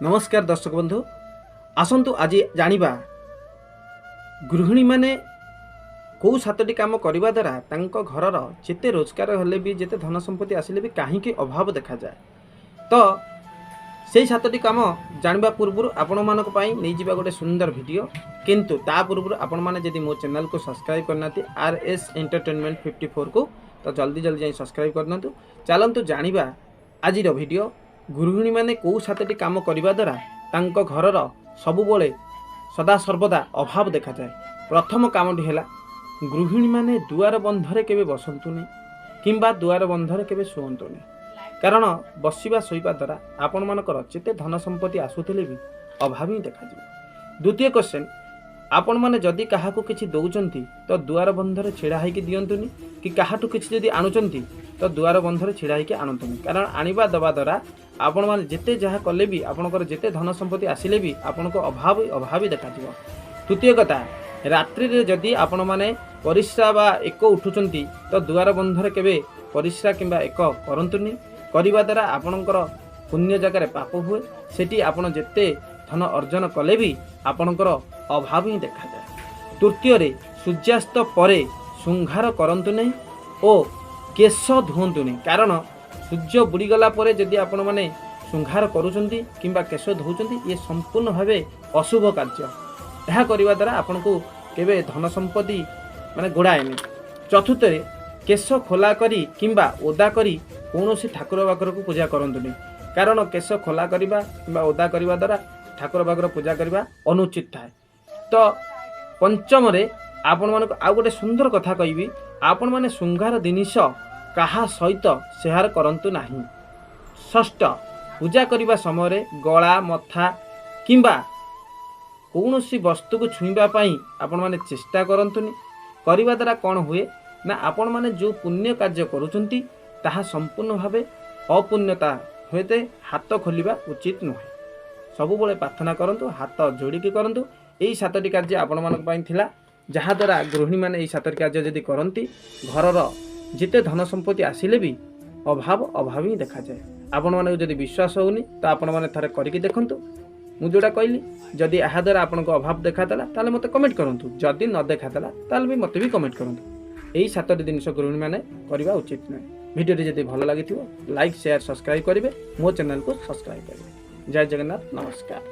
नमस्कार दर्शक बंधु आसतु आज जानिबा गृहिणी माने कौ सातटी काम करने द्वारा तांको घरर जिते रोजगार हेले भी जिते धन संपत्ति आसिले भी कहीं अभाव देखा जाए। तो से सातटी काम जानिबा पूर्व आपण मानक पई नै जिबा गोटे सुंदर वीडियो किंतु ता पूर्व आपण माने जदि मो चैनल को सब्सक्राइब करनाती RS एंटरटेनमेंट 54 को तो जल्दी जल्दी जाई सब्सक्राइब करनतु। चलंतु जानिबा आज वीडियो गृहिणी माने कौ सातटी काम करने द्वारा तांको घरर सबुबले सदा सर्वदा अभाव देखा जाए। प्रथम कामटी है गृहिणी माने दुआर बंधरे केबे बसंतुनी किंबा दुआर बंधरे केबे शुअंतुनी, कारण बसिबा शोइबा द्वारा आपण मानकर जेते धन संपत्ति आसुथिले भी अभाव ही देखा जाए। द्वितीय क्वेश्चन, आपण माने जदि काहाकू किछि दउचंती तो दुआर बंधरे छिड़ा होइकी दियंतुनी कि काहाटू किछि जदि आनुचंती तो दुआर बंधरे छिड़ा होइकी आनंतुनी, कारण आनिबा दबा द्वारा आपण माने जेते जहा कले भी आपणकर जेते धन संपत्ति आसिले भी आपनको अभाव देखा दिबो। तृतीय कथा, रात्रि रे जदि आपण माने परिश्रा बा एक उठुचंती तो दुआर बंधरे केबे परिश्रा किंबा एक करंतुनी, करिबा द्वारा आपणकर पुण्य जगह पाप हुए, सेठी आपण जेते धन अर्जन कले भी आपणकर अभाव ही देखा जाए। तृतीय रे सूर्यास्त परे शुंघार करंतु नहीं ओ केश धुंतु नहीं, कारण सूर्य बुड़ीगला परे जदि आपण माने शुंघार करूचंती किंबा केश धोउचंती ये संपूर्ण भावे अशुभ कार्य। यह करिबा द्वारा आपनको केबे धन संपत्ति माने गोड़ाएनी। चतुर्थ रे केश खोला करी किंबा ओदा करी कौनसी ठाकुर बाकर को पूजा करंतुनी, कारण केश खोला करिबा किंबा ओदा करिबा द्वारा ठाकुर बाकर पूजा करिबा अनुचित थाए। तो पंचम रे आपण मानको आ गोटे सुंदर कथा कहबी, आपण माने शुंगार जिनिष काहा सहित शेयर करंतु नाही। षष्ठ, पूजा करिबा समय गला मथा किंबा कौनसी वस्तु को छुईबा पई आपण माने चेष्टा करंतुनी। करिबा द्वारा कौन हुए ना आपण माने जो पुण्य कार्य करूचंती ताहा संपूर्ण भावे अपुण्यता होते हाथ खोलिबा उचित नुहे। सबुबले प्रार्थना करंतु, हाथ जोड़िकी करंतु। एई सातटी कार्य आपण मानक पई थिला, जहा द्वारा गृहिणी माने एई सातटी कार्य जदि करंती घरर जिते धन संपत्ति आसिले भी अभाव ही देखा जाए। आपण माने जदि विश्वास होउनी तो आपण माने थरे करिकी देखंतु। मु जोड़ा कहली जदि ଏହା द्वारा आपनको अभाव देखादेला ताले मते कमेंट करंतु, जदि न देखादेला ताले भी मते भी कमेंट करंतु। एई सातटी जिनिस गृहिणी माने करबा उचित नै। वीडियो जदि भल लागिथिबो लाइक शेयर सब्सक्राइब करिवे, मो चैनल को सब्सक्राइब करिवे। जय जगन्नाथ, नमस्कार।